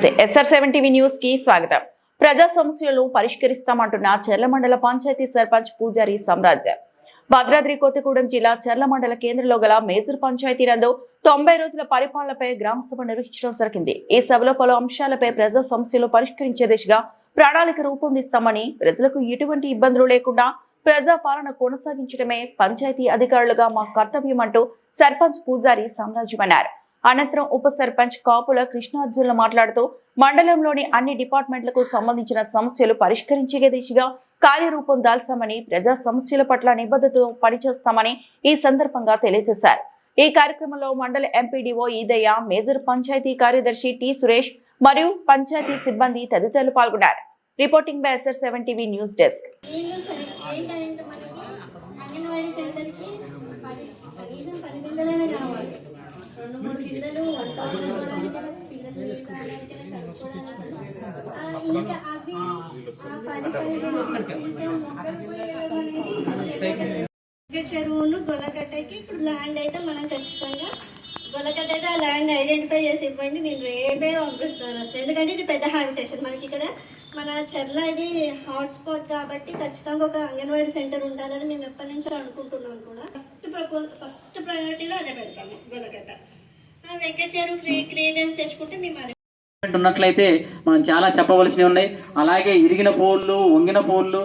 నమస్తే SR7 TV news కి స్వాగతం. ప్రజా సమస్యలను పరిష్కరిస్తామంటున్న చర్ల మండల పంచాయతీ సర్పంచ్ పూజారి సామ్రాజ్యం. భద్రాద్రి కొత్తగూడెం జిల్లా చర్ల మండల కేంద్రంలో గల మేజర్ పంచాయతీ నందు 90 రోజుల పరిపాలనపై గ్రామ సభ నిర్వహించడం జరిగింది. ఈ సభలో పలు అంశాలపై ప్రజా సమస్యలు పరిష్కరించే దిశగా ప్రణాళిక రూపొందిస్తామని, ప్రజలకు ఎటువంటి ఇబ్బందులు లేకుండా ప్రజా పాలన కొనసాగించడమే పంచాయతీ అధికారులుగా మా కర్తవ్యం అంటూ సర్పంచ్ పూజారి సామ్రాజ్యం అన్నారు. అనంతరం ఉప సర్పంచ్ కాపుల కృష్ణార్జునులు మాట్లాడుతూ మండలంలోని అన్ని డిపార్ట్మెంట్లకు సంబంధించిన సమస్యలు పరిష్కరించే దిశగా కార్యరూపం దాల్చామని, ప్రజా సమస్యల పట్ల నిబద్ధతతో పనిచేస్తామని ఈ సందర్భంగా తెలియజేశారు. ఈ కార్యక్రమంలో మండల ఎంపీడీఓ ఈదయ్య, మేజర్ పంచాయతీ కార్యదర్శి టి సురేష్ మరియు పంచాయతీ సిబ్బంది తదితరులు పాల్గొన్నారు. Reporting by SR7 TV news desk. చెరువును గొల్లగట్టకి ఇప్పుడు ల్యాండ్ అయితే మనం ఖచ్చితంగా గొల్లగట్ట అయితే ఆ ల్యాండ్ ఐడెంటిఫై చేసి ఇవ్వండి. నేను రేపే పంపిస్తాను అసలు, ఎందుకంటే ఇది పెద్ద హ్యాబిటేషన్. మనకి ఇక్కడ మన చెర్ల ఇది హాట్స్పాట్ కాబట్టి ఖచ్చితంగా ఒక అంగన్వాడీ సెంటర్ ఉండాలని మేము ఎప్పటి నుంచో అనుకుంటున్నాం కూడా. ఫస్ట్ ప్రయారిటీలో అదే పెడతాము గొల్లగట్ట. వెంకట చెరువు క్లియరెన్స్ తెచ్చుకుంటే మేము అదే ఉన్నట్లయితే మనం చాలా చెప్పవలసినవి ఉన్నాయి. అలాగే ఇరిగిన పోళ్ళు, వంగిన పోళ్ళు,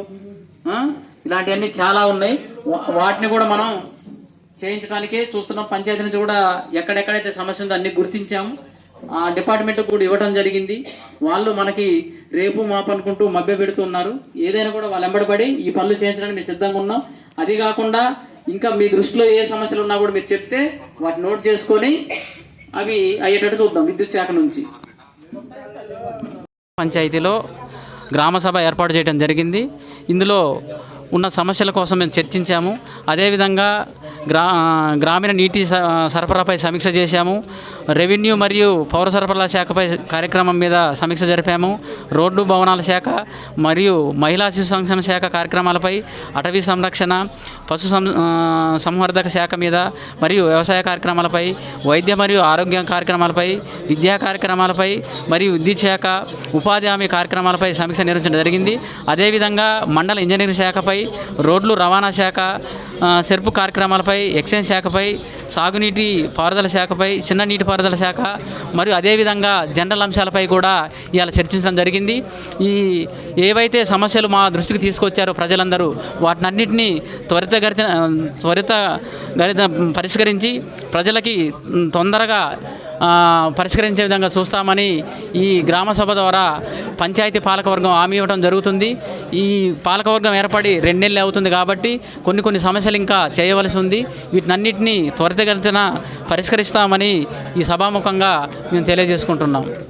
ఇలాంటివన్నీ చాలా ఉన్నాయి. వాటిని కూడా మనం చేయించడానికే చూస్తున్నాం. పంచాయతీ నుంచి కూడా ఎక్కడెక్కడైతే సమస్య ఉందో అన్ని గుర్తించాము. ఆ డిపార్ట్మెంట్ కూడా ఇవ్వడం జరిగింది. వాళ్ళు మనకి రేపు మాపు అనుకుంటూ మభ్య పెడుతున్నారు. ఏదైనా కూడా వాళ్ళు వెంబడబడి ఈ పనులు చేయించడానికి మేము సిద్ధంగా ఉన్నాం. అది కాకుండా ఇంకా మీ దృష్టిలో ఏ సమస్యలు ఉన్నా కూడా మీరు చెప్తే వాటిని నోట్ చేసుకొని అవి అయ్యేటట్టు చూద్దాం. విద్యుత్ శాఖ నుంచి పంచాయతీలో గ్రామ సభ ఏర్పాటు చేయడం జరిగింది. ఇందులో ఉన్న సమస్యల కోసం మేము చర్చించాము. అదేవిధంగా గ్రామీణ నీటి సరఫరాపై సమీక్ష చేశాము. రెవెన్యూ మరియు పౌర సరఫరాల శాఖపై కార్యక్రమం మీద సమీక్ష జరిపాము. రోడ్డు భవనాల శాఖ మరియు మహిళా శిశు సంక్షేమ శాఖ కార్యక్రమాలపై, అటవీ సంరక్షణ, పశు సంవర్ధక శాఖ మీద మరియు వ్యవసాయ కార్యక్రమాలపై, వైద్య మరియు ఆరోగ్య కార్యక్రమాలపై, విద్యా కార్యక్రమాలపై మరియు విద్యుత్ శాఖ, ఉపాధి హామీ కార్యక్రమాలపై సమీక్ష నిర్వహించడం జరిగింది. అదేవిధంగా మండల ఇంజనీరింగ్ శాఖపై, రోడ్లు రవాణా శాఖ, సెర్పు కార్యక్రమాలపై, ఎక్సైజ్ శాఖపై, సాగునీటి పారుదల శాఖపై, చిన్న నీటి పారుదల శాఖ మరియు అదేవిధంగా జనరల్ అంశాలపై కూడా ఇవాళ చర్చించడం జరిగింది. ఈ ఏవైతే సమస్యలు మా దృష్టికి తీసుకొచ్చారో ప్రజలందరూ వాటినన్నింటినీ త్వరితగతిన పరిష్కరించి ప్రజలకి తొందరగా పరిష్కరించే విధంగా చూస్తామని ఈ గ్రామ సభ ద్వారా పంచాయతీ పాలకవర్గం హామీ ఇవ్వడం జరుగుతుంది. ఈ పాలకవర్గం ఏర్పడి 2 నెలలు అవుతుంది కాబట్టి కొన్ని సమస్యలు ఇంకా చేయవలసి ఉంది. వీటినన్నింటినీ త్వరితగతిన పరిష్కరిస్తామని ఈ సభాముఖంగా మేము తెలియజేసుకుంటున్నాం.